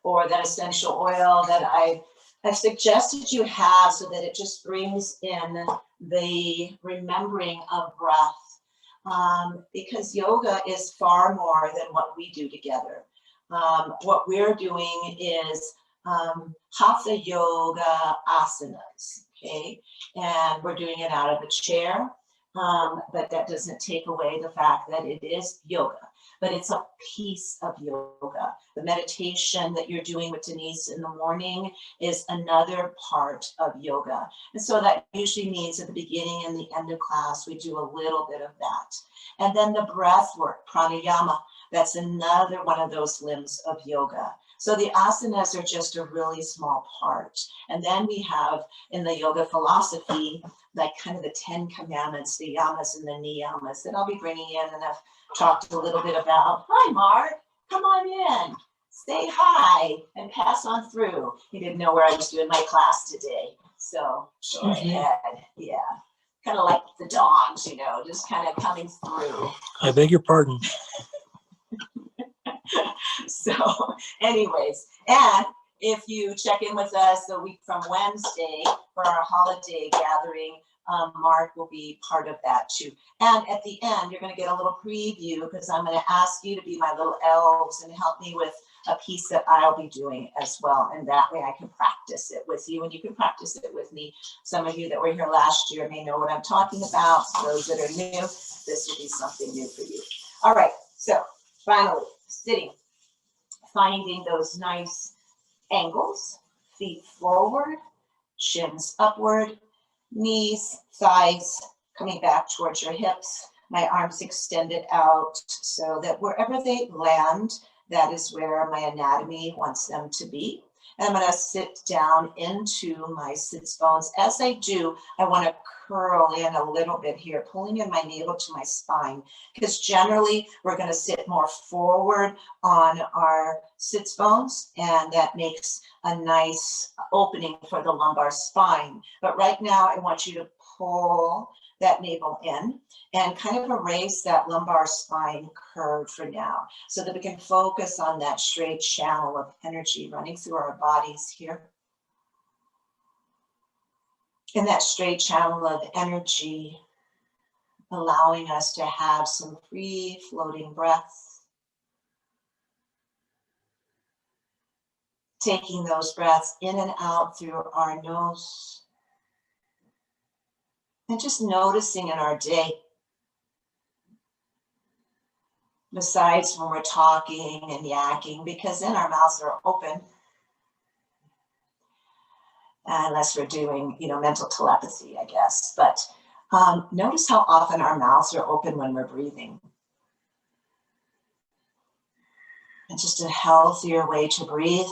or that essential oil that I've suggested you have, so that it just brings in the remembering of breath, because yoga is far more than what we do together. What we're doing is hatha yoga asanas, okay? And we're doing it out of a chair, but that doesn't take away the fact that it is yoga, but it's a piece of yoga. The meditation that you're doing with Denise in the morning is another part of yoga. And so that usually means at the beginning and the end of class, we do a little bit of that. And then the breath work, pranayama, that's another one of those limbs of yoga. So the asanas are just a really small part. And then we have in the yoga philosophy, like kind of the 10 commandments, the yamas and the niyamas that I'll be bringing in, and I've talked a little bit about. Hi, Mark, come on in, say hi and pass on through. He didn't know where I was doing my class today. So go ahead, yeah. Kind of like the dogs, you know, just kind of coming through. I beg your pardon. So anyways, and if you check in with us a week from Wednesday for our holiday gathering, Mark will be part of that too. And at the end, you're going to get a little preview, because I'm going to ask you to be my little elves and help me with a piece that I'll be doing as well. And that way I can practice it with you, and you can practice it with me. Some of you that were here last year may know what I'm talking about. So those that are new, this will be something new for you. All right, so finally, sitting, finding those nice angles, feet forward, shins upward, knees, thighs coming back towards your hips, my arms extended out so that wherever they land, that is where my anatomy wants them to be. And I'm going to sit down into my sits bones. As I do, I want to curl in a little bit here, pulling in my navel to my spine, because generally we're going to sit more forward on our sits bones, and that makes a nice opening for the lumbar spine. But right now I want you to pull that navel in and kind of erase that lumbar spine curve for now, so that we can focus on that straight channel of energy running through our bodies here. And that straight channel of energy allowing us to have some free floating breaths. Taking those breaths in and out through our nose. And just noticing in our day, besides when we're talking and yakking, because then our mouths are open, unless we're doing, mental telepathy, I guess. But notice how often our mouths are open when we're breathing. And just a healthier way to breathe.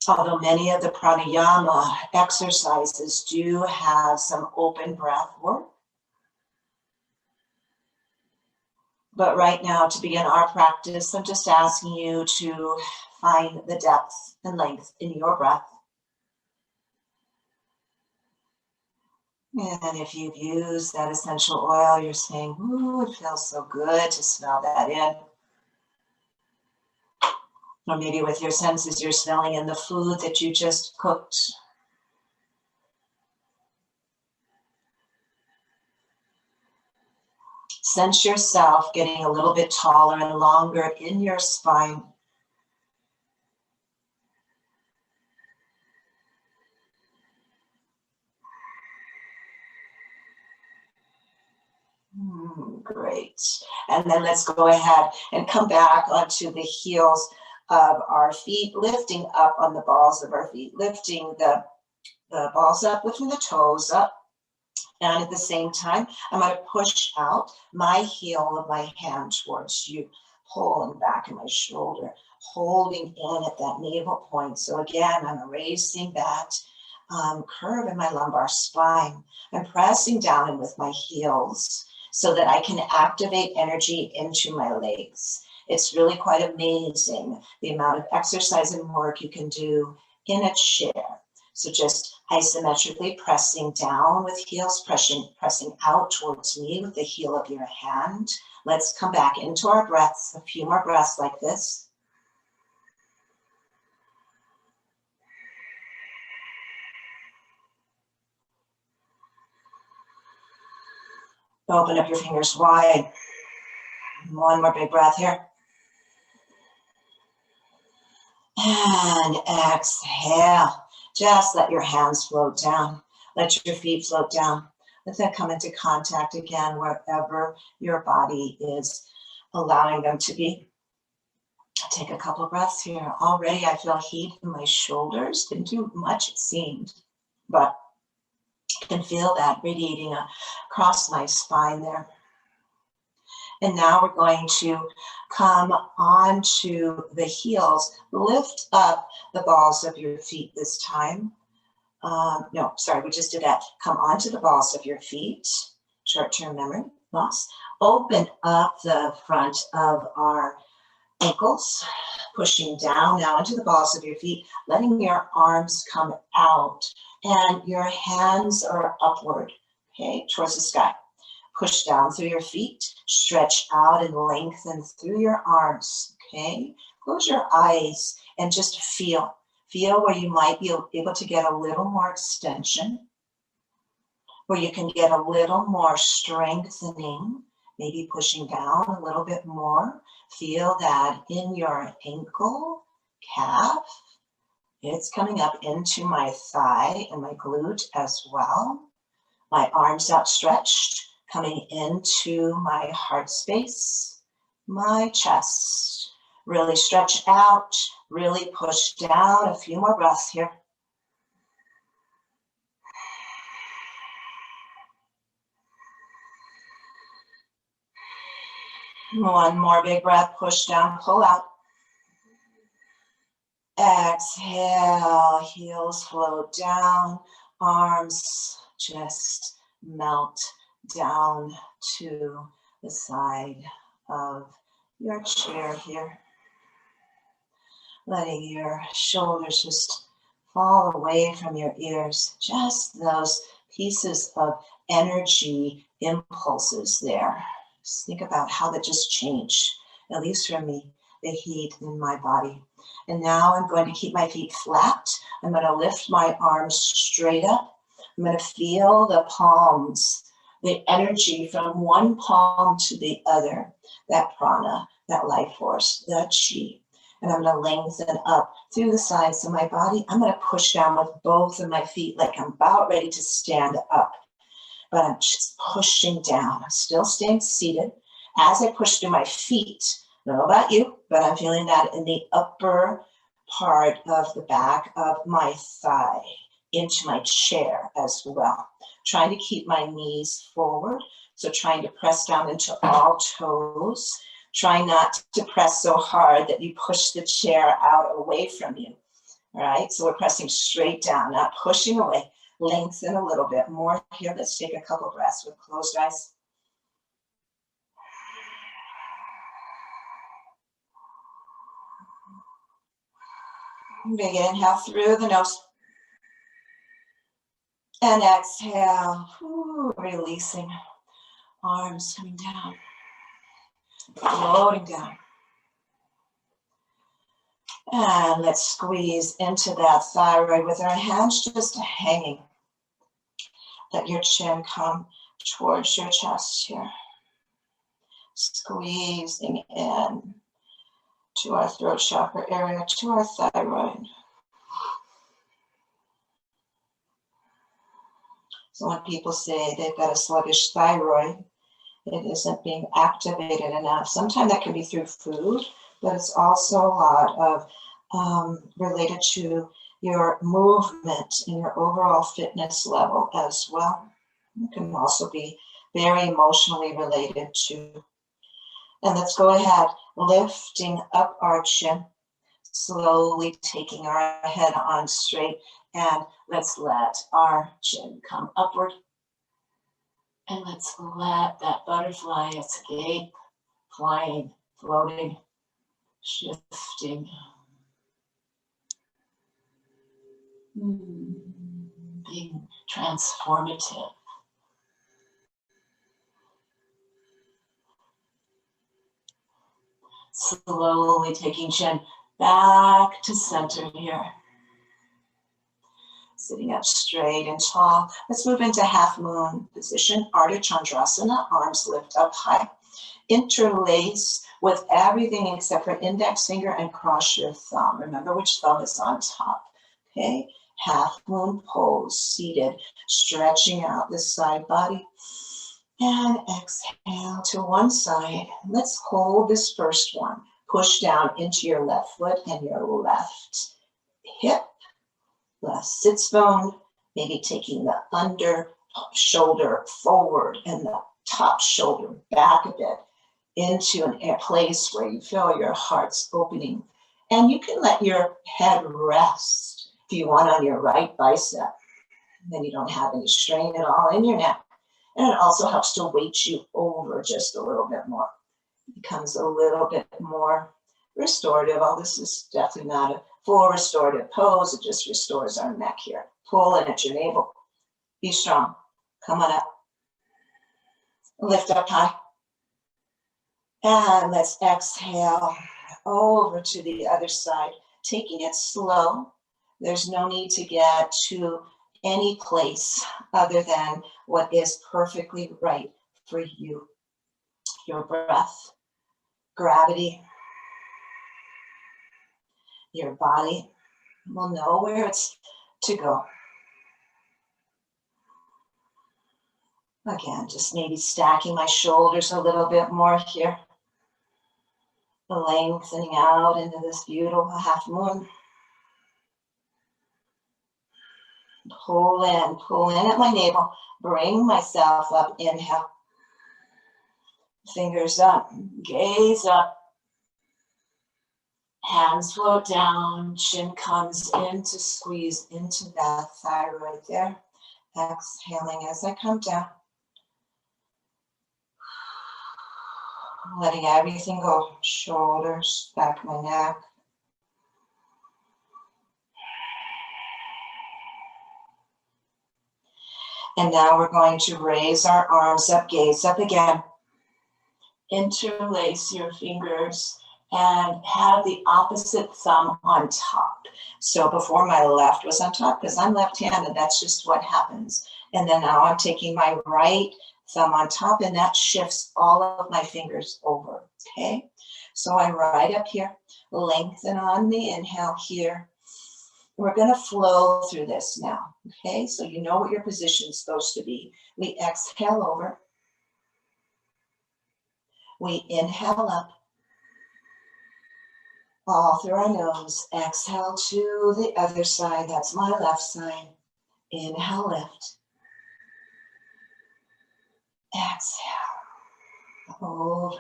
Although many of the pranayama exercises do have some open breath work. But right now, to begin our practice, I'm just asking you to find the depth and length in your breath. And if you've used that essential oil, you're saying, ooh, it feels so good to smell that in. Or maybe with your senses, you're smelling in the food that you just cooked. Sense yourself getting a little bit taller and longer in your spine. Great. And then let's go ahead and come back onto the heels of our feet, lifting up on the balls of our feet, lifting the balls up, lifting the toes up. And at the same time, I'm going to push out my heel of my hand towards you, pulling back in my shoulder, holding in at that navel point. So again, I'm erasing that curve in my lumbar spine. I'm pressing down in with my heels so that I can activate energy into my legs. It's really quite amazing the amount of exercise and work you can do in a chair. So just isometrically pressing down with heels, pressing out towards me with the heel of your hand, Let's come back into our breaths, a few more breaths like this. Open up your fingers wide. One more big breath here. And exhale. Just let your hands float down. Let your feet float down. Let them come into contact again wherever your body is allowing them to be. Take a couple of breaths here. Already I feel heat in my shoulders. Didn't do much, it seemed, but I can feel that radiating across my spine there. And now we're going to come onto the heels. Lift up the balls of your feet this time. No, sorry, we just did that. Come onto the balls of your feet. Short-term memory loss. Open up the front of our ankles, pushing down now into the balls of your feet, letting your arms come out and your hands are upward, okay, towards the sky. Push down through your feet, stretch out and lengthen through your arms, okay? Close your eyes and just feel. Feel where you might be able to get a little more extension, where you can get a little more strengthening, maybe pushing down a little bit more. Feel that in your ankle, calf. It's coming up into my thigh and my glute as well. My arms outstretched, coming into my heart space, my chest. Really stretch out, really push down. A few more breaths here. One more big breath, push down, pull out. Exhale, heels float down, arms just melt down to the side of your chair here. Letting your shoulders just fall away from your ears. Just those pieces of energy impulses there. Just think about how that just changed, at least for me, the heat in my body. And now I'm going to keep my feet flat. I'm going to lift my arms straight up. I'm going to feel the palms, the energy from one palm to the other, that prana, that life force, that chi. And I'm going to lengthen up through the sides of my body. I'm going to push down with both of my feet like I'm about ready to stand up. But I'm just pushing down. I'm still staying seated. As I push through my feet, I don't know about you, but I'm feeling that in the upper part of the back of my thigh into my chair as well. Trying to keep my knees forward. So trying to press down into all toes. Try not to press so hard that you push the chair out away from you. All right, so we're pressing straight down, not pushing away. Lengthen a little bit more here. Let's take a couple breaths with closed eyes. Big inhale through the nose. And exhale, releasing. Arms coming down, floating down. And let's squeeze into that thyroid with our hands just hanging. Let your chin come towards your chest here. Squeezing in to our throat chakra area, to our thyroid. So when people say they've got a sluggish thyroid, it isn't being activated enough. Sometimes that can be through food, but it's also a lot of related to your movement and your overall fitness level as well. It can also be very emotionally related to. And let's go ahead, lifting up our chin, slowly taking our head on straight, and let's let our chin come upward. And let's let that butterfly escape, flying, floating, shifting. Being transformative. Slowly taking chin back to center here. Sitting up straight and tall. Let's move into half moon position, Ardha Chandrasana, arms lift up high. Interlace with everything except for index finger and cross your thumb. Remember which thumb is on top, okay? Half moon pose, seated, stretching out the side body. And exhale to one side. Let's hold this first one. Push down into your left foot and your left hip, left sits bone, maybe taking the under shoulder forward and the top shoulder back a bit into a place where you feel your heart's opening. And you can let your head rest if you want on your right bicep. Then you don't have any strain at all in your neck. And it also helps to weight you over just a little bit more. It becomes a little bit more restorative. Oh, this is definitely not a full restorative pose. It just restores our neck here. Pull in at your navel. Be strong. Come on up. Lift up high. And let's exhale over to the other side. Taking it slow. There's no need to get to any place other than what is perfectly right for you. Your breath, gravity, your body will know where it's to go. Again, just maybe stacking my shoulders a little bit more here. Lengthening out into this beautiful half moon. Pull in at my navel, bring myself up, inhale. Fingers up, gaze up. Hands float down, chin comes in to squeeze into that thyroid there. Exhaling as I come down. Letting everything go, shoulders, back of my neck. And now we're going to raise our arms up, gaze up again. Interlace your fingers and have the opposite thumb on top. So before my left was on top, because I'm left-handed, that's just what happens. And then now I'm taking my right thumb on top, and that shifts all of my fingers over, okay? So I'm right up here, lengthen on the inhale here. We're gonna flow through this now, okay? So you know what your position is supposed to be. We exhale over. We inhale up. All through our nose. Exhale to the other side. That's my left side. Inhale, lift. Exhale. Over.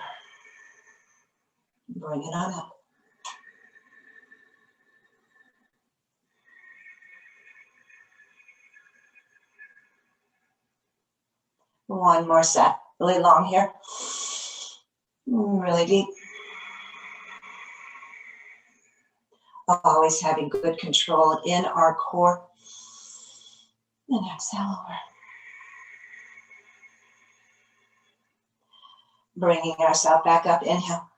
Bring it on up. One more set. Really long here. Really deep. Always having good control in our core. And exhale over. Bringing ourselves back up. Inhale.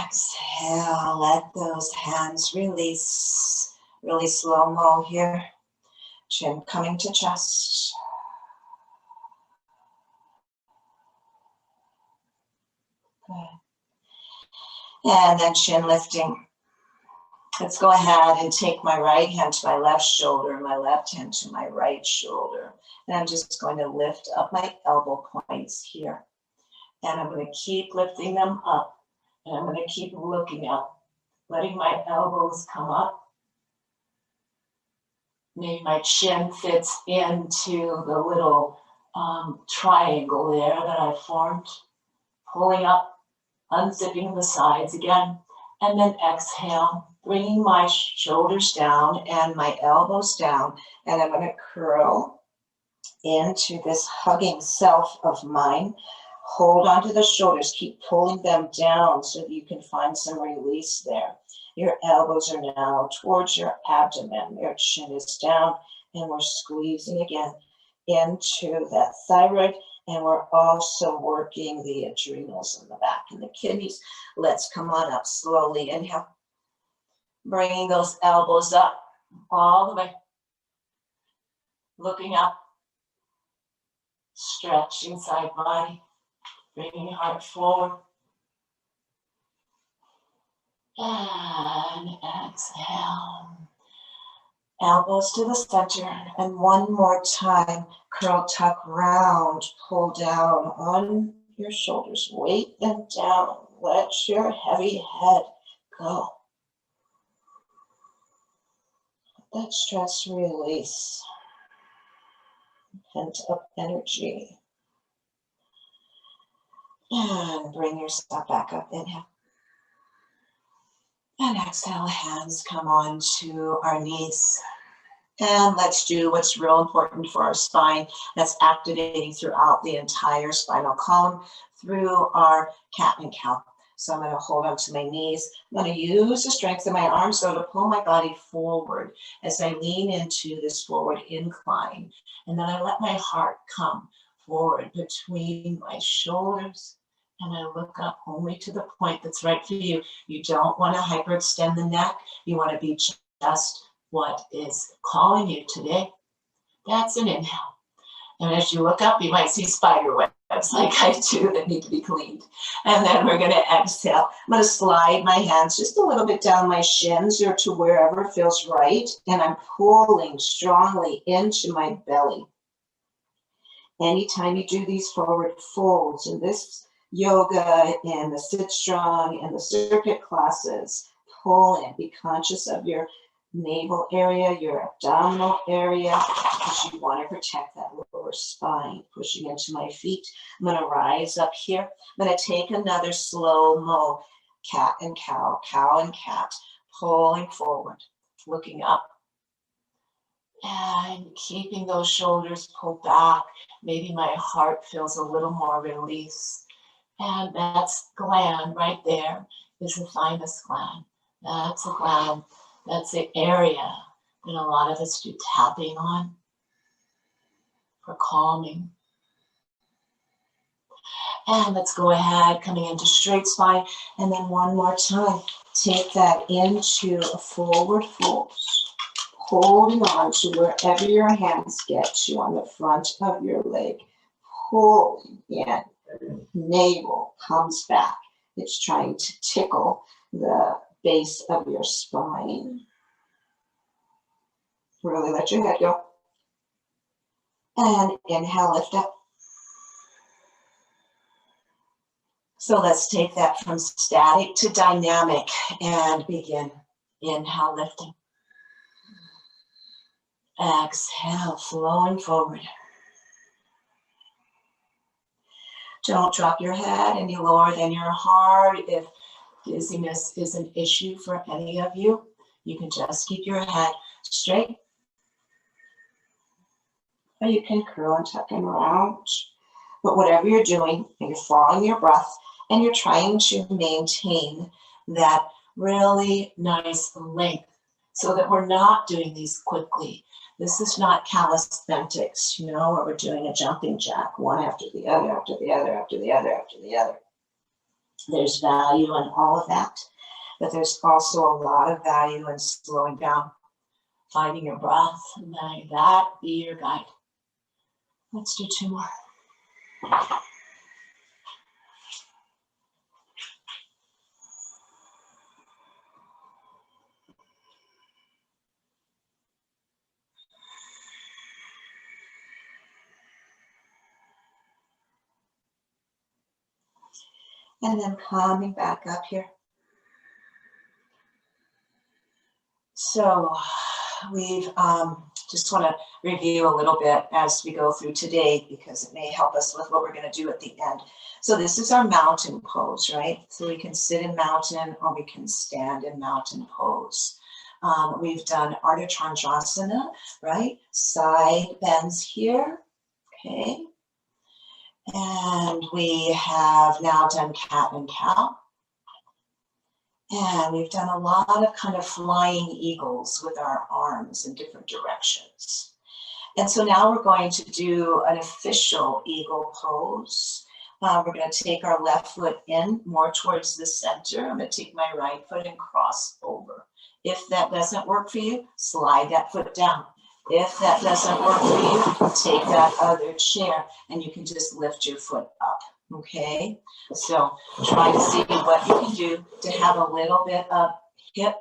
Exhale. Let those hands release. Really slow-mo here. Chin coming to chest. Good. And then chin lifting. Let's go ahead and take my right hand to my left shoulder, my left hand to my right shoulder. And I'm just going to lift up my elbow points here. And I'm going to keep lifting them up. And I'm going to keep looking up, letting my elbows come up. Maybe my chin fits into the little triangle there that I formed. Pulling up, unzipping the sides again. And then exhale, bringing my shoulders down and my elbows down. And I'm going to curl into this hugging self of mine. Hold onto the shoulders, keep pulling them down so that you can find some release there. Your elbows are now towards your abdomen. Your chin is down, and we're squeezing again into that thyroid And we're also working the adrenals in the back and the kidneys. Let's come on up slowly. Inhale. Bringing those elbows up all the way. Looking up. Stretching side body. Bringing heart forward. And exhale. Elbows to the center. And one more time. Curl, tuck, round. Pull down on your shoulders. Weight them down. Let your heavy head go. Let that stress release. Pent up energy. And bring yourself back up. Inhale. And exhale, hands come on to our knees. And let's do what's real important for our spine. That's activating throughout the entire spinal column through our cat and cow. So I'm going to hold on to my knees. I'm going to use the strength of my arms so to pull my body forward as I lean into this forward incline. And then I let my heart come forward between my shoulders. And I look up only to the point that's right for you. You don't want to hyperextend the neck. You want to be just what is calling you today. That's an inhale. And as you look up, you might see spider webs like I do that need to be cleaned. And then we're going to exhale. I'm going to slide my hands just a little bit down my shins or to wherever feels right. And I'm pulling strongly into my belly. Anytime you do these forward folds in this yoga and the sit strong and the circuit classes, pull in. Be conscious of your navel area, your abdominal area, because you want to protect that lower spine. Pushing into my feet. I'm going to rise up here. I'm going to take another slow-mo cat and cow, cow and cat, pulling forward, looking up. And keeping those shoulders pulled back. Maybe my heart feels a little more release. And that's gland right there is the thymus gland. That's a gland. That's the area that a lot of us do tapping on for calming. And let's go ahead, coming into straight spine. And then one more time, take that into a forward fold. Holding on to wherever your hands get you on the front of your leg. Pulling in. Navel comes back. It's trying to tickle the base of your spine. Really let your head go. And inhale, lift up. So let's take that from static to dynamic and begin. Inhale, lifting. Exhale, flowing forward. Don't drop your head any lower than your heart. If dizziness is an issue for any of you, you can just keep your head straight. Or you can curl and tuck and round. But whatever you're doing, you're following your breath and you're trying to maintain that really nice length so that we're not doing these quickly. This is not calisthenics, you know, where we're doing a jumping jack, one after the other, after the other, after the other, after the other. There's value in all of that, but there's also a lot of value in slowing down, finding your breath, and letting that be your guide. Let's do two more. And then coming back up here. So we've just want to review a little bit as we go through today because it may help us with what we're going to do at the end. So this is our mountain pose, right? So we can sit in mountain or we can stand in mountain pose. We've done Ardha Chandrasana, right? Side bends here, okay? And we have now done cat and cow. And we've done a lot of kind of flying eagles with our arms in different directions. And so now we're going to do an official eagle pose. We're going to take our left foot in more towards the center. I'm going to take my right foot and cross over. If that doesn't work for you, slide that foot down. If that doesn't work for you, take that other chair and you can just lift your foot up. Okay, so try to see what you can do to have a little bit of hip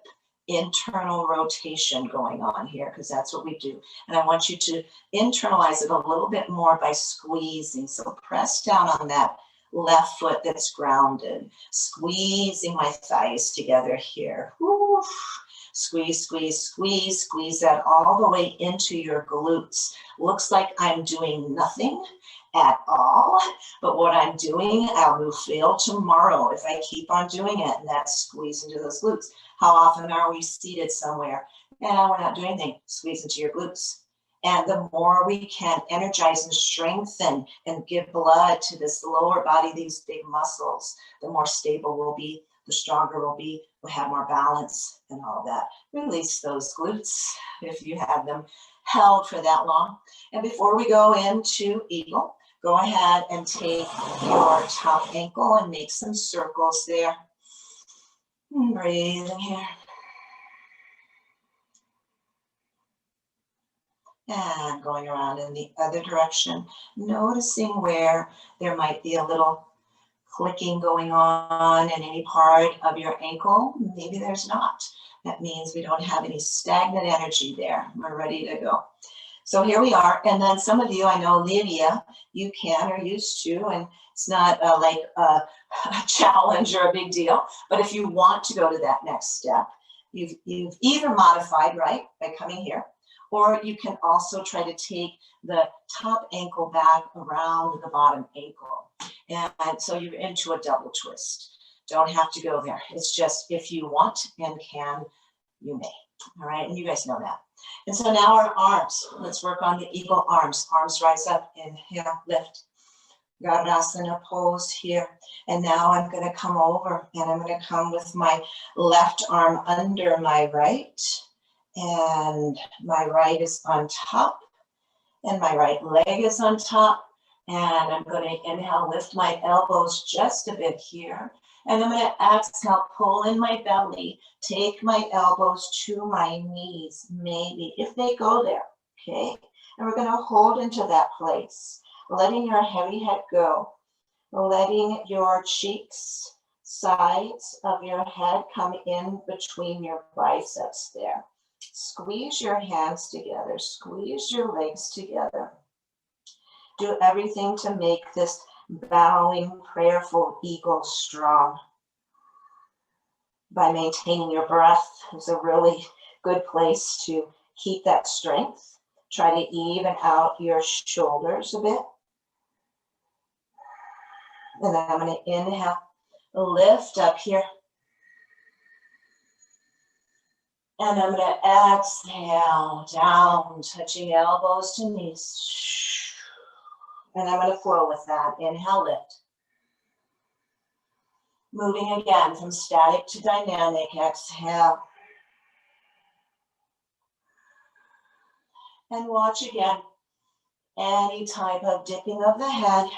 internal rotation going on here, because that's what we do. And I want you to internalize it a little bit more by squeezing. So press down on that left foot that's grounded, squeezing my thighs together here. Woo. Squeeze, squeeze, squeeze, squeeze that all the way into your glutes. Looks like I'm doing nothing at all, but what I'm doing, I will feel tomorrow if I keep on doing it, and that's squeeze into those glutes. How often are we seated somewhere and we're not doing anything? Squeeze into your glutes. And the more we can energize and strengthen and give blood to this lower body, these big muscles, the more stable we'll be, the stronger we'll be, we'll have more balance and all that. Release those glutes if you have them held for that long. And before we go into eagle, go ahead and take your top ankle and make some circles there. Breathe in here. And going around in the other direction, noticing where there might be a little clicking going on in any part of your ankle. Maybe there's not. That means we don't have any stagnant energy there. We're ready to go. So here we are. And then some of you, I know Lydia, you can or used to, and it's not like a challenge or a big deal. But if you want to go to that next step, you've either modified, right, by coming here, or you can also try to take the top ankle back around the bottom ankle. And so you're into a double twist. Don't have to go there. It's just if you want and can, you may. All right, and you guys know that. And so now our arms. Let's work on the eagle arms. Arms rise up, inhale, lift. Garasana pose here. And now I'm going to come over and I'm going to come with my left arm under my right. And my right is on top. And my right leg is on top. And I'm going to inhale, lift my elbows just a bit here. And I'm going to exhale, pull in my belly, take my elbows to my knees, maybe, if they go there, okay? And we're going to hold into that place, letting your heavy head go, letting your cheeks, sides of your head come in between your biceps there. Squeeze your hands together, squeeze your legs together. Do everything to make this bowing, prayerful eagle strong. By maintaining your breath is a really good place to keep that strength. Try to even out your shoulders a bit. And then I'm going to inhale, lift up here. And I'm going to exhale down, touching elbows to knees. And I'm going to flow with that. Inhale, lift. Moving again from static to dynamic. Exhale. And watch again. Any type of dipping of the head.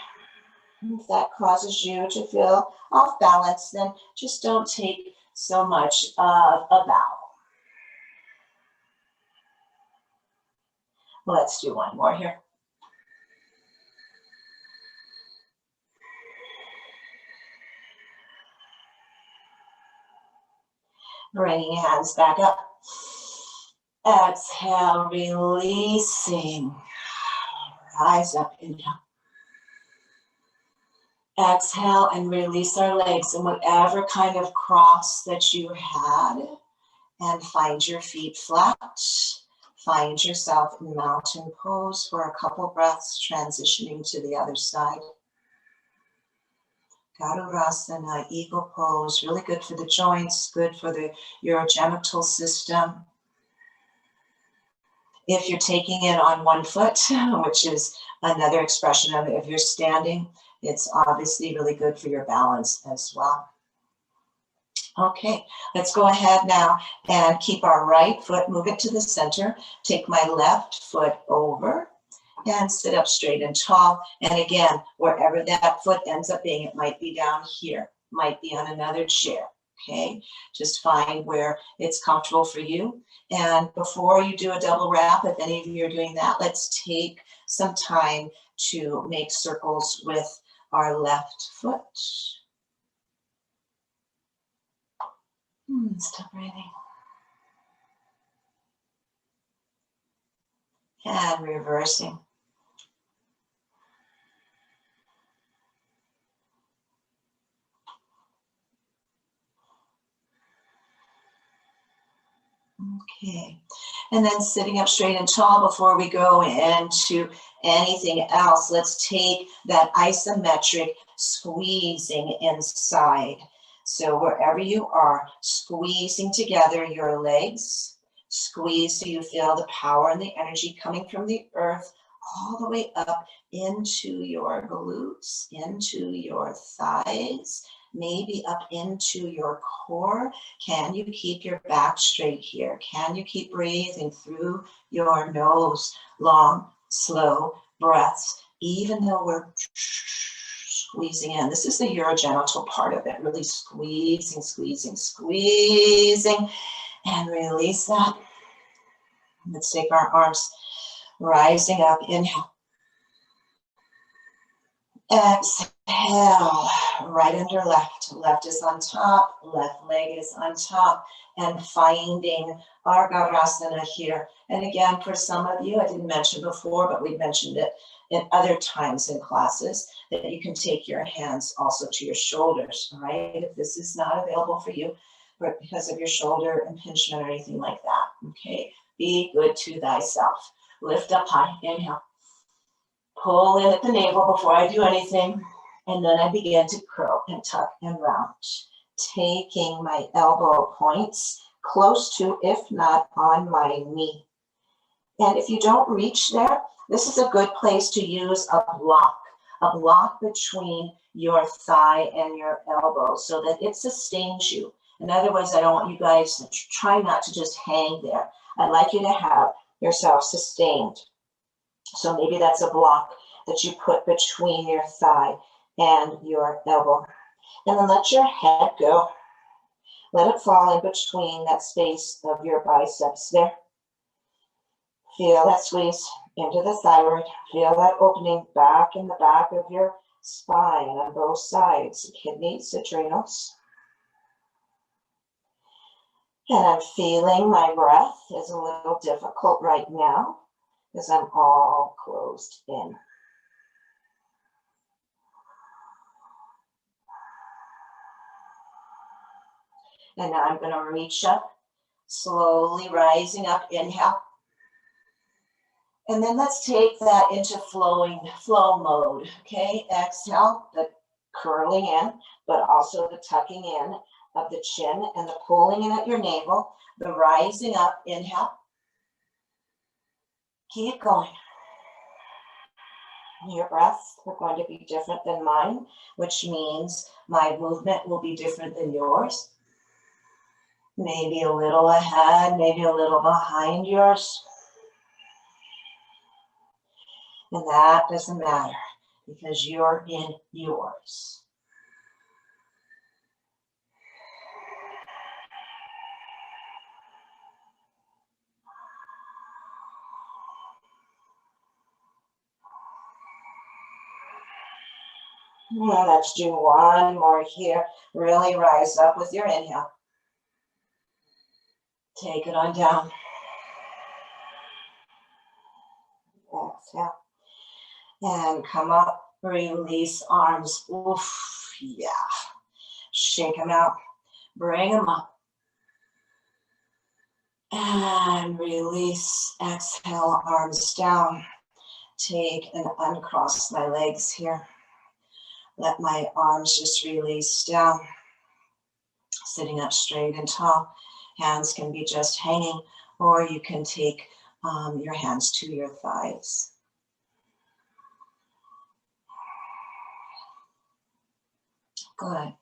If that causes you to feel off balance, then just don't take so much of a bow. Let's do one more here. Bringing hands back up. Exhale, releasing. Rise up, inhale. Exhale and release our legs in whatever kind of cross that you had. And find your feet flat. Find yourself in mountain pose for a couple breaths, transitioning to the other side. Garurasana, eagle pose, really good for the joints, good for the urogenital system. If you're taking it on one foot, which is another expression of if you're standing, it's obviously really good for your balance as well. Okay, let's go ahead now and keep our right foot, move it to the center, take my left foot over and sit up straight and tall. And again, wherever that foot ends up being, it might be down here, might be on another chair, okay? Just find where it's comfortable for you. And before you do a double wrap, if any of you are doing that, let's take some time to make circles with our left foot. Stop breathing. And reversing. Okay, and then sitting up straight and tall. Before we go into anything else, let's take that isometric squeezing inside. So wherever you are, squeezing together your legs, squeeze so you feel the power and the energy coming from the earth all the way up into your glutes, into your thighs, maybe up into your core. Can you keep your back straight here? Can you keep breathing through your nose? Long, slow breaths, even though we're squeezing in. This is the urogenital part of it, really squeezing, squeezing, squeezing, and release that. Let's take our arms rising up, inhale. Exhale, right under left. Left is on top, left leg is on top, and finding our Garasana here. And again, for some of you, I didn't mention before, but we mentioned it in other times in classes, that you can take your hands also to your shoulders, all right? If this is not available for you, but because of your shoulder impingement or anything like that, okay? Be good to thyself. Lift up high, inhale. Pull in at the navel before I do anything, and then I begin to curl and tuck and round, taking my elbow points close to, if not on my knee. And if you don't reach there, this is a good place to use a block between your thigh and your elbow so that it sustains you. In other words, I don't want you guys to try not to just hang there. I'd like you to have yourself sustained. So maybe that's a block that you put between your thigh and your elbow. And then let your head go. Let it fall in between that space of your biceps there. Feel that squeeze into the thyroid. Feel that opening back in the back of your spine on both sides, kidneys, adrenals. And I'm feeling my breath is a little difficult right now because I'm all closed in. And now I'm going to reach up, slowly rising up, inhale. And then let's take that into flow mode, okay? Exhale, the curling in, but also the tucking in of the chin and the pulling in at your navel, the rising up, inhale. Keep going. Your breaths are going to be different than mine, which means my movement will be different than yours. Maybe a little ahead, maybe a little behind yours. And that doesn't matter because you're in yours. Well, let's do one more here. Really rise up with your inhale. Take it on down. Exhale. And come up, release arms. Oof, yeah. Shake them out. Bring them up. And release. Exhale, arms down. Take and uncross my legs here. Let my arms just release down. Sitting up straight and tall. Hands can be just hanging, or you can take your hands to your thighs. Good.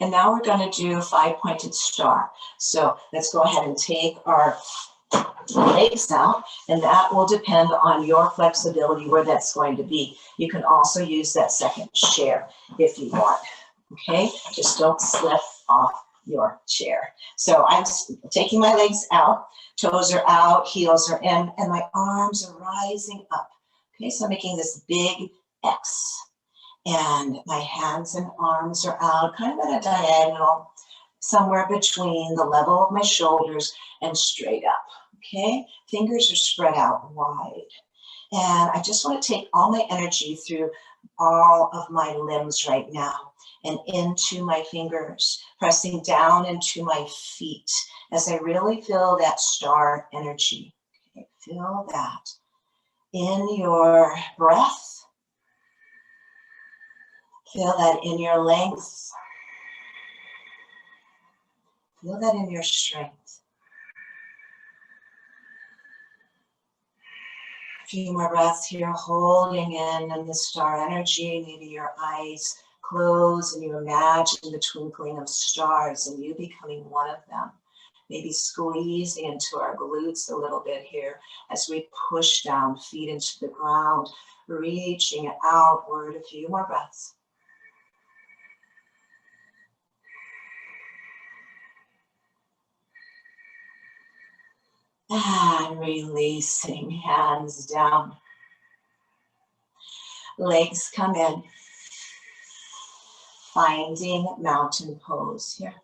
And now we're going to do 5-pointed star. So let's go ahead and take our legs out, and that will depend on your flexibility where that's going to be. You can also use that second chair if you want. Okay, just don't slip off your chair. So I'm taking my legs out, toes are out, heels are in, and my arms are rising up. Okay, so I'm making this big X. And my hands and arms are out, kind of at a diagonal, somewhere between the level of my shoulders and straight up, okay? Fingers are spread out wide. And I just want to take all my energy through all of my limbs right now and into my fingers, pressing down into my feet as I really feel that star energy. Okay, feel that in your breath. Feel that in your length. Feel that in your strength. A few more breaths here, holding in the star energy. Maybe your eyes close and you imagine the twinkling of stars and you becoming one of them. Maybe squeezing into our glutes a little bit here as we push down, feet into the ground, reaching outward. A few more breaths. And releasing, hands down. Legs come in. Finding mountain pose here.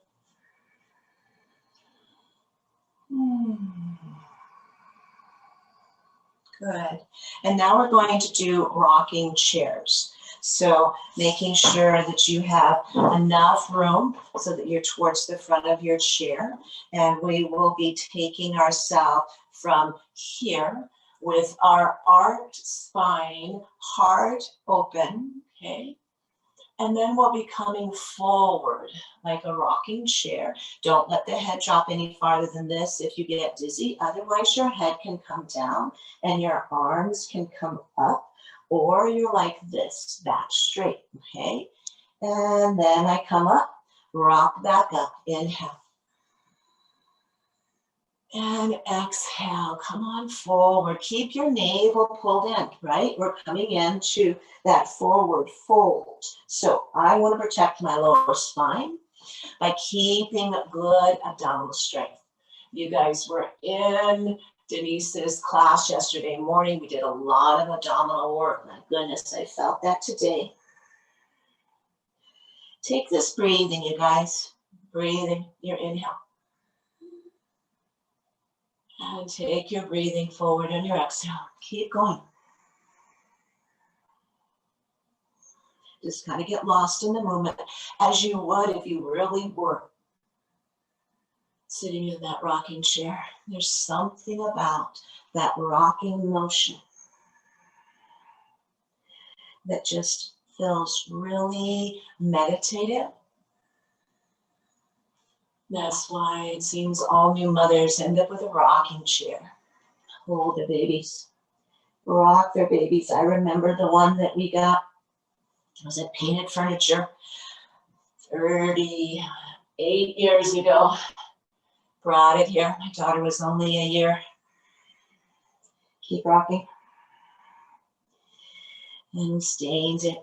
Good. And now we're going to do rocking chairs. So making sure that you have enough room so that you're towards the front of your chair. And we will be taking ourselves from here with our arched spine, heart open, okay? And then we'll be coming forward like a rocking chair. Don't let the head drop any farther than this if you get dizzy. Otherwise, your head can come down and your arms can come up. Or you're like this, back straight, okay? And then I come up, rock back up, inhale. And exhale, come on forward. Keep your navel pulled in, right? We're coming into that forward fold. So I want to protect my lower spine by keeping good abdominal strength. You guys were in Denise's class yesterday morning. We did a lot of abdominal work. My goodness, I felt that today. Take this breathing, you guys. Breathing, your inhale. And take your breathing forward on your exhale. Keep going. Just kind of get lost in the moment as you would if you really were sitting in that rocking chair. There's something about that rocking motion that just feels really meditative. That's why it seems all new mothers end up with a rocking chair. Hold the babies, rock their babies. I remember the one that we got. It was at Painted Furniture 38 years ago. Brought it here. My daughter was only a year. Keep rocking. And stained it.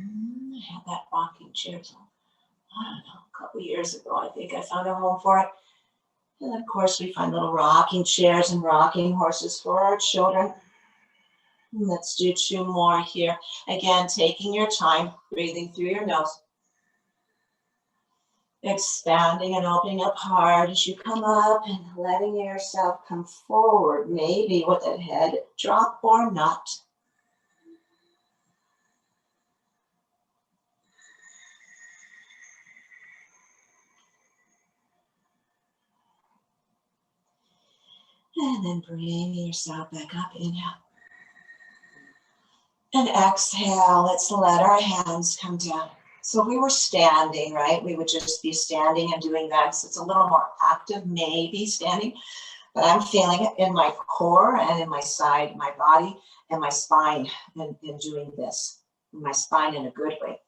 I had that rocking chair till, I don't know, a couple years ago. I think I found a home for it. And of course, we find little rocking chairs and rocking horses for our children. Let's do 2 more here. Again, taking your time, breathing through your nose. Expanding and opening up hard as you come up and letting yourself come forward, maybe with a head drop or not. And then bring yourself back up, inhale. And exhale, let's let our hands come down. So we were standing, right? We would just be standing and doing that. So it's a little more active, maybe standing, but I'm feeling it in my core and in my side, my body and my spine in doing this. My spine in a good way.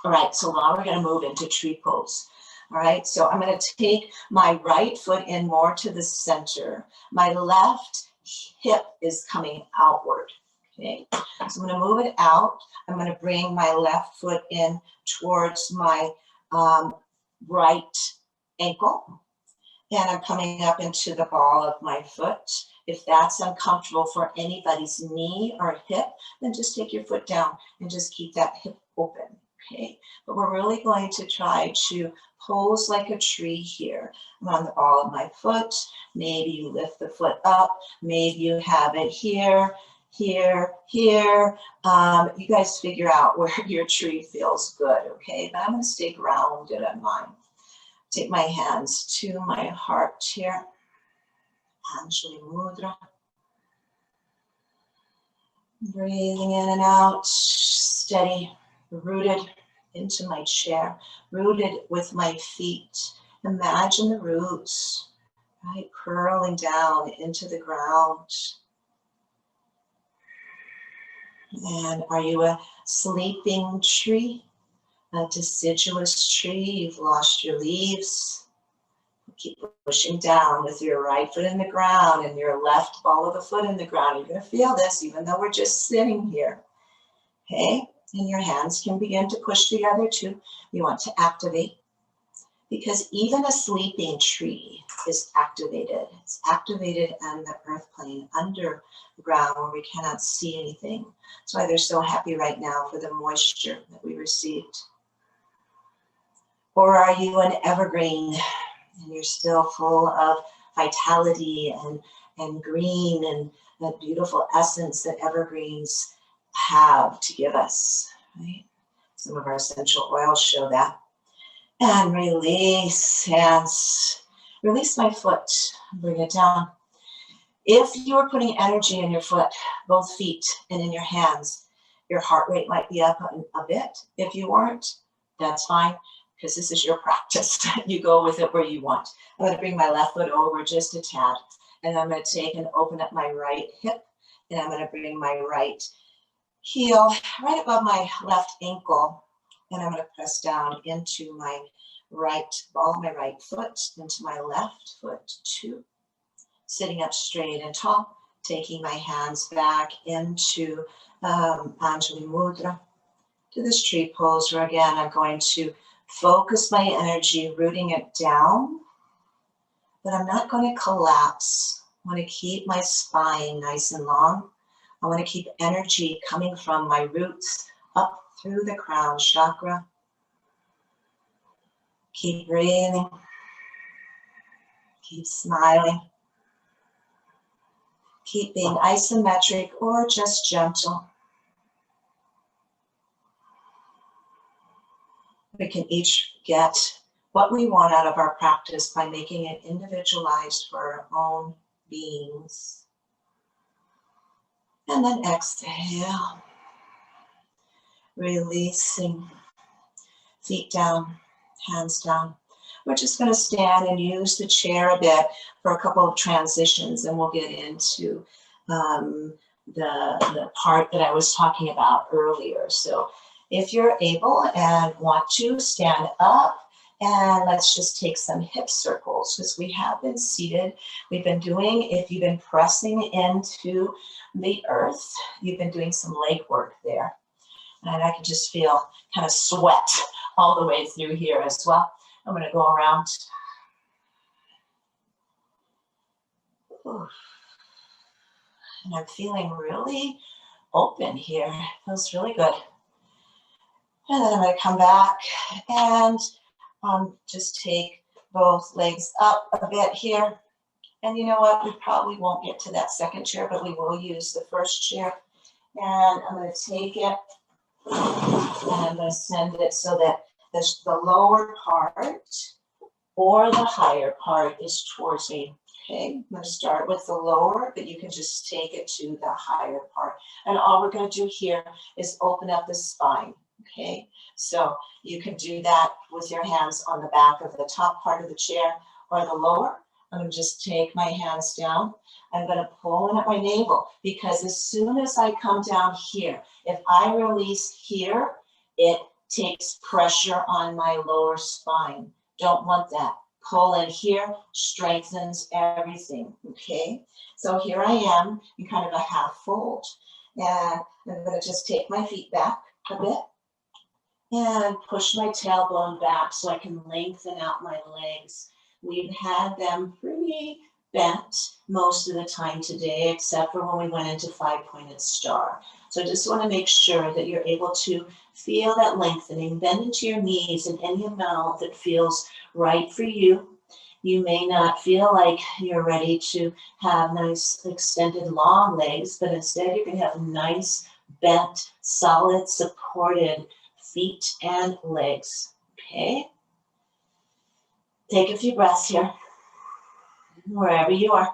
All right, so now we're gonna move into tree pose. All right, so I'm gonna take my right foot in more to the center. My left hip is coming outward, okay? So I'm gonna move it out. I'm gonna bring my left foot in towards my right ankle. And I'm coming up into the ball of my foot. If that's uncomfortable for anybody's knee or hip, then just take your foot down and just keep that hip open, okay? But we're really going to try to pose like a tree here. I'm on the ball of my foot. Maybe you lift the foot up. Maybe you have it here, here, here. You guys figure out where your tree feels good, okay? But I'm gonna stay grounded on mine. Take my hands to my heart here. JoinJulie Mudra. Breathing in and out, steady, rooted into my chair, rooted with my feet. Imagine the roots, right, curling down into the ground. And are you a sleeping tree? A deciduous tree? You've lost your leaves. Keep pushing down with your right foot in the ground and your left ball of the foot in the ground. You're going to feel this even though we're just sitting here. Okay? And your hands can begin to push together too. You want to activate, because even a sleeping tree is activated. It's activated on the earth plane under the ground where we cannot see anything. That's why they're so happy right now for the moisture that we received. Or are you an evergreen and you're still full of vitality and green and that beautiful essence that evergreens have to give us, right? Some of our essential oils show that. And release, hands. Release my foot, bring it down. If you are putting energy in your foot, both feet and in your hands, your heart rate might be up a bit. If you weren't, that's fine, because this is your practice. You go with it where you want. I'm going to bring my left foot over just a tad, and I'm going to take and open up my right hip, and I'm going to bring my right heel right above my left ankle, and I'm going to press down into my right ball of my right foot, into my left foot, two. Sitting up straight and tall, taking my hands back into JoinJulie Mudra, to this tree pose where again I'm going to focus my energy, rooting it down, but I'm not going to collapse. I want to keep my spine nice and long. I want to keep energy coming from my roots up through the crown chakra. Keep breathing. Keep smiling. Keep being isometric or just gentle. We can each get what we want out of our practice by making it individualized for our own beings. And then exhale, releasing, feet down, hands down. We're just going to stand and use the chair a bit for a couple of transitions, and we'll get into the part that I was talking about earlier. So if you're able and want to, stand up, and let's just take some hip circles, because we have been seated. We've been doing, if you've been pressing into the earth, you've been doing some leg work there. And I can just feel kind of sweat all the way through here as well. I'm going to go around. And I'm feeling really open here. Feels really good. And then I'm going to come back and just take both legs up a bit here. And you know what? We probably won't get to that second chair, but we will use the first chair. And I'm going to take it and I'm going to send it so that the lower part or the higher part is towards me. Okay, I'm going to start with the lower, but you can just take it to the higher part. And all we're going to do here is open up the spine. Okay, so you can do that with your hands on the back of the top part of the chair or the lower. I'm going to just take my hands down. I'm going to pull in at my navel, because as soon as I come down here, if I release here, it takes pressure on my lower spine. Don't want that. Pull in here, strengthens everything, okay? So here I am in kind of a half fold. And I'm gonna just take my feet back a bit and push my tailbone back so I can lengthen out my legs. We've had them pretty bent most of the time today, except for when we went into five-pointed star. So I just want to make sure that you're able to feel that lengthening. Bend into your knees in any amount that feels right for you. You may not feel like you're ready to have nice extended long legs, but instead you're going to have nice, bent, solid, supported feet and legs, okay? Take a few breaths here, wherever you are.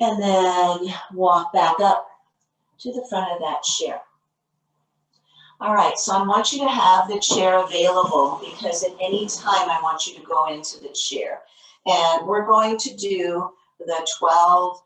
And then walk back up to the front of that chair. All right, so I want you to have the chair available because at any time I want you to go into the chair. And we're going to do the 12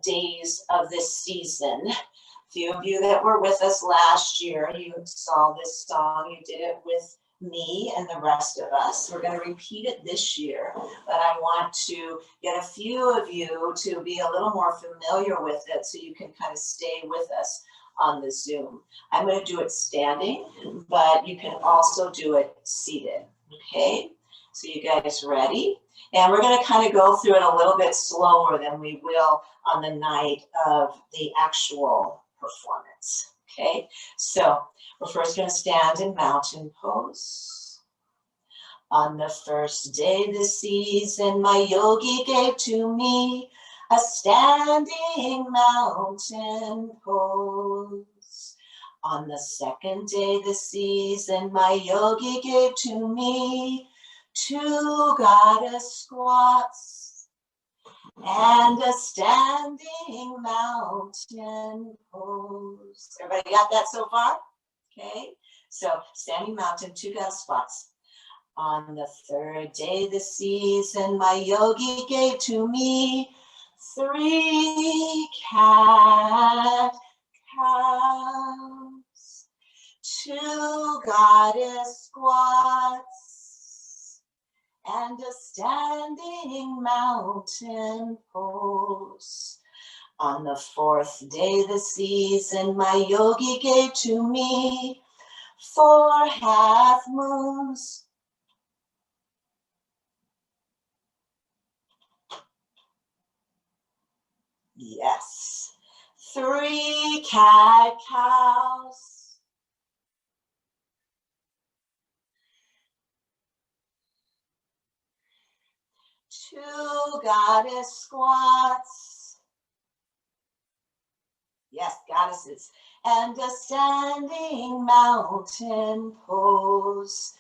days of this season. A few of you that were with us last year, you saw this song, you did it with me and the rest of us. We're going to repeat it this year, but I want to get a few of you to be a little more familiar with it so you can kind of stay with us on the Zoom. I'm going to do it standing, but you can also do it seated, okay? So you guys ready? And we're going to kind of go through it a little bit slower than we will on the night of the actual performance, okay? So we're first going to stand in mountain pose. On the first day this season, my yogi gave to me a standing mountain pose. On the second day this season, my yogi gave to me 2 goddess squats and a standing mountain pose. Everybody got that so far? Okay, so standing mountain, 2 goddess squats. On the third day this season, my yogi gave to me 3 cat cows, 2 goddess squats, and a standing mountain pose. On the fourth day this season, my yogi gave to me 4 half moons, yes, 3 cat cows, 2 goddess squats, yes, goddesses, and a standing mountain pose.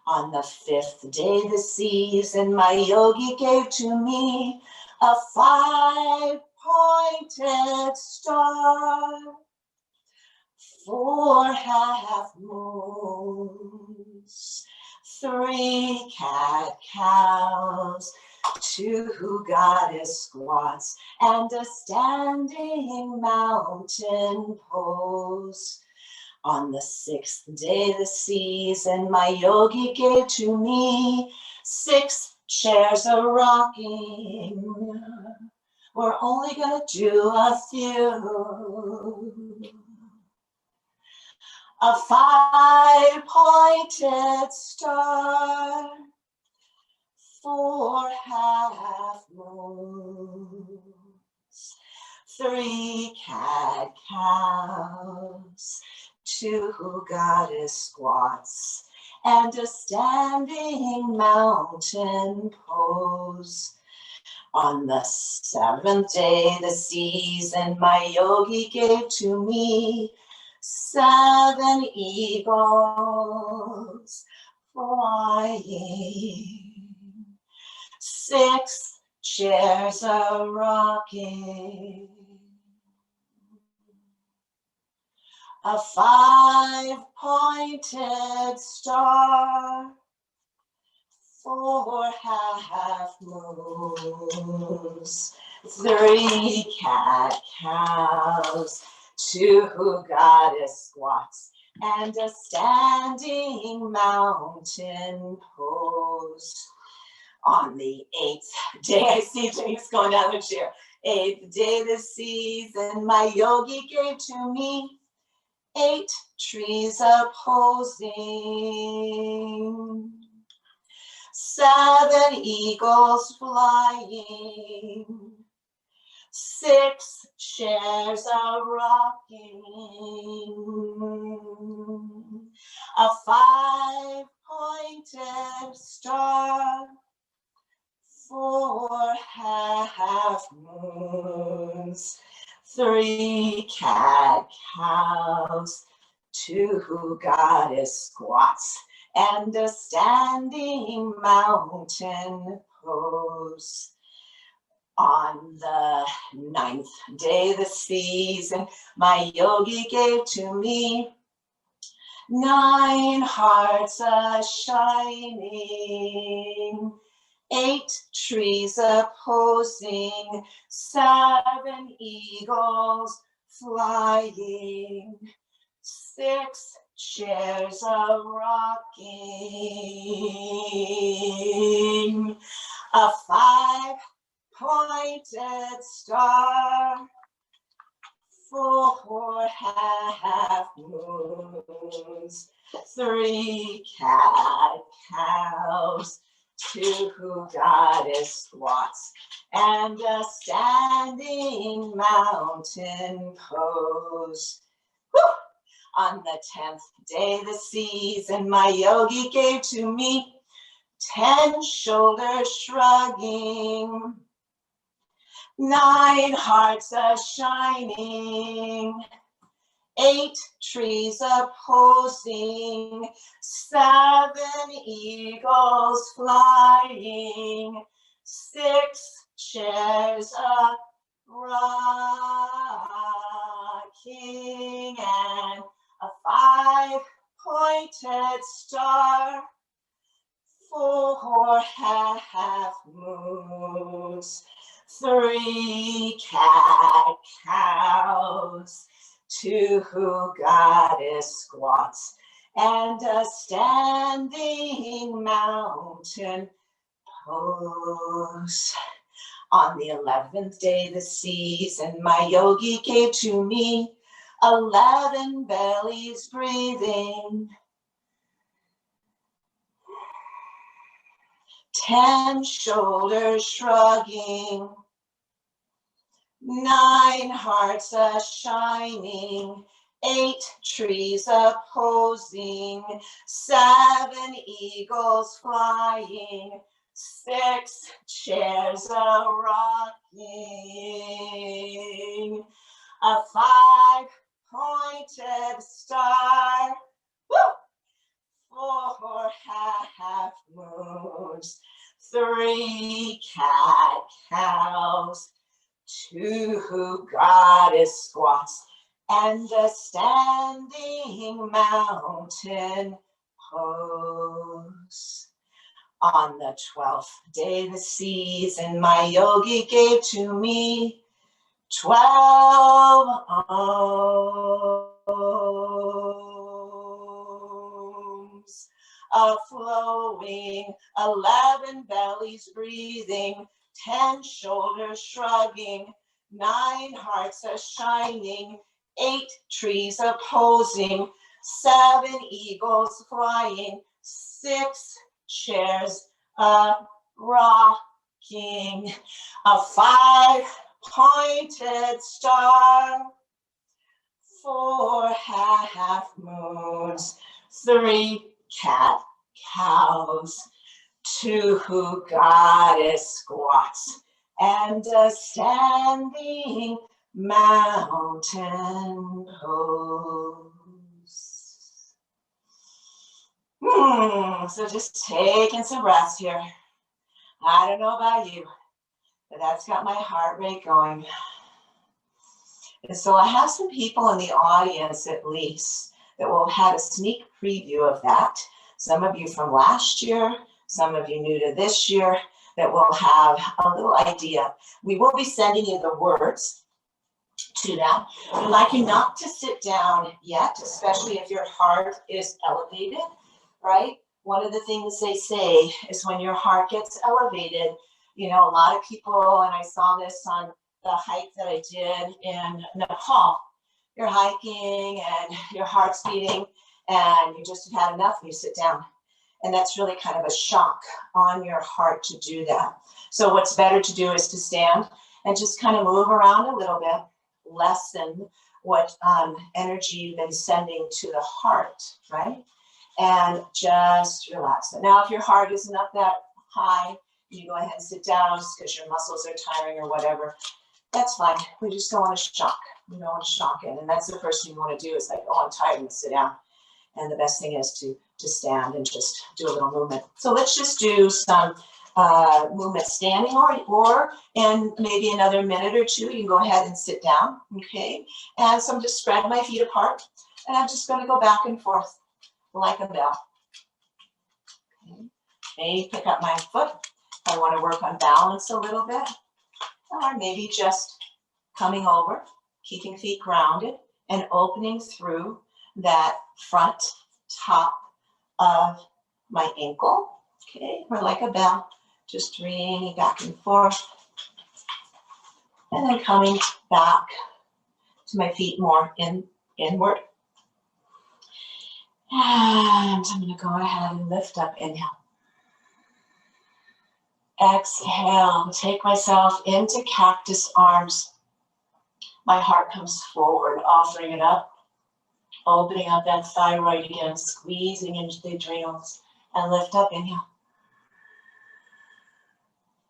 On the 5th day this season, my yogi gave to me a 5-pointed star, 4 half moons, 3 cat cows, 2 goddess squats, and a standing mountain pose. On the 6th day this season, my yogi gave to me 6 chairs a rocking. We're only gonna do a few. A 5-pointed star, 4 half moons, 3 cat cows, 2 goddess squats, and a standing mountain pose. On the 7th day this season, my yogi gave to me 7 eagles flying, 6 chairs a rocking, a 5-pointed star, 4 half moons, 3 cat-cows, 2 goddess squats, and a standing mountain pose. On the 8th day, I see James going down the chair. 8th day this season, my yogi gave to me 8 trees opposing, 7 eagles flying, 6 chairs a rocking, a 5-pointed star, 4 half moons, 3 cat-cows, 2 goddess squats, and a standing mountain pose. On the 9th day this season, my yogi gave to me 9 hearts a-shining, 8 trees opposing, 7 eagles flying, 6 chairs a-rocking, a 5-pointed star, 4 half moons, 3 cat-cows, 2 goddess squats, and a standing mountain pose. Woo! On the 10th day this season, my yogi gave to me 10 shoulders shrugging, 9 hearts a-shining, 8 trees opposing, 7 eagles flying, 6 chairs a-rocking, and a 5-pointed star, 4 half moons, 3 cat-cows, 2 goddess squats, and a standing mountain pose. On the 11th day this season, my yogi gave to me 11 bellies breathing, 10 shoulders shrugging, 9 hearts a-shining, 8 trees opposing, 7 eagles flying, 6 chairs a-rocking, a 5-pointed star, woo! 4 half moons, 3 cat-cows, 2 goddess squats, and a standing mountain pose. On the 12th day this season, my yogi gave to me 12 ohms, a flowing, 11 bellies breathing, 10 shoulders shrugging, 9 hearts a-shining, 8 trees opposing, 7 eagles flying, 6 chairs a-rocking, a 5-pointed star, 4 half moons, 3 cat-cows, 2 goddess squats, and a standing mountain pose. So just taking some breaths here. I don't know about you, but that's got my heart rate going. And so I have some people in the audience at least that will have had a sneak preview of that. Some of you from last year, some of you new to this year, that we'll have a little idea. We will be sending you the words to that. We'd like you not to sit down yet, especially if your heart is elevated, right? One of the things they say is when your heart gets elevated, you know, a lot of people, and I saw this on the hike that I did in Nepal, you're hiking and your heart's beating and you just had enough and you sit down. And that's really kind of a shock on your heart to do that. So what's better to do is to stand and just kind of move around a little bit, lessen what energy you've been sending to the heart, right? And just relax it. Now, if your heart isn't up that high, you go ahead and sit down just because your muscles are tiring or whatever. That's fine. We just don't want to shock. We don't want to shock it. And that's the first thing you want to do is like, oh, I'm tired, and sit down. And the best thing is to stand and just do a little movement. So let's just do some movement standing or in maybe another minute or two, you can go ahead and sit down, okay? And so I'm just spread my feet apart and I'm just going to go back and forth like a bell. Okay. Maybe pick up my foot if I want to work on balance a little bit, or maybe just coming over, keeping feet grounded and opening through that front top of my ankle, okay, or like a bell, just ringing back and forth, and then coming back to my feet more inward. And I'm going to go ahead and lift up, inhale. Exhale, take myself into cactus arms. My heart comes forward, offering it up, opening up that thyroid again, squeezing into the adrenals, and lift up, inhale.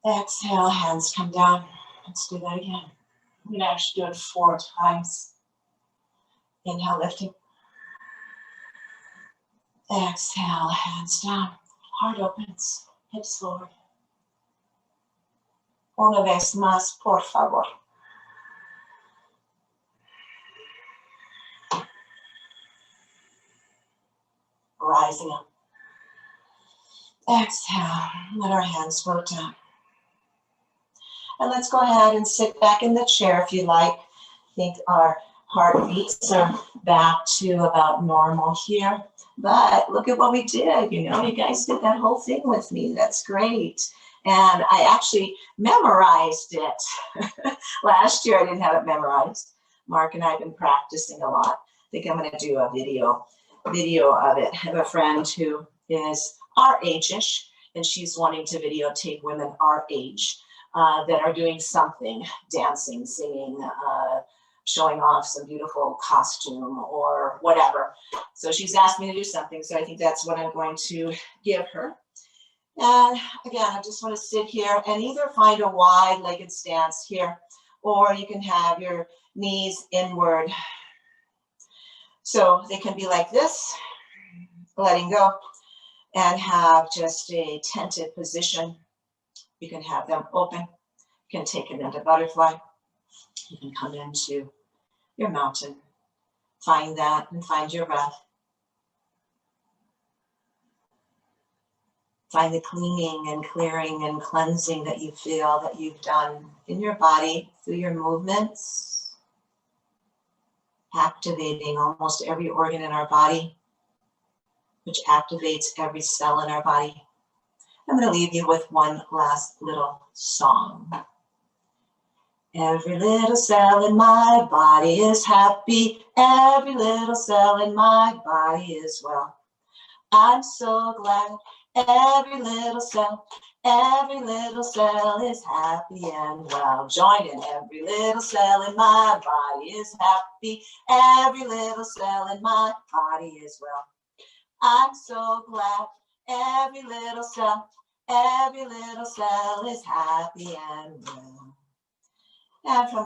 Exhale, hands come down. Let's do that again. I'm going to actually do it 4 times. Inhale, lifting. Exhale, hands down. Heart opens, hips forward. Una vez más, por favor. Rising up. Exhale, let our hands float down. And let's go ahead and sit back in the chair if you like. I think our heartbeats are back to about normal here. But look at what we did, you know, you guys did that whole thing with me. That's great. And I actually memorized it. Last year I didn't have it memorized. Mark and I have been practicing a lot. I think I'm going to do a video of it. I have a friend who is our age-ish, and she's wanting to videotape women our age that are doing something, dancing, singing, showing off some beautiful costume or whatever. So she's asked me to do something, so I think that's what I'm going to give her. And again, I just want to sit here and either find a wide-legged stance here, or you can have your knees inward. So they can be like this, letting go, and have just a tented position. You can have them open. You can take it into butterfly. You can come into your mountain. Find that and find your breath. Find the cleaning and clearing and cleansing that you feel that you've done in your body through your movements, activating almost every organ in our body, which activates every cell in our body. I'm going to leave you with one last little song. Every little cell in my body is happy. Every little cell in my body is well. I'm so glad every little cell is happy and well. Join in. Every little cell in my body is happy. Every little cell in my body is well. I'm so glad every little cell is happy and well. And from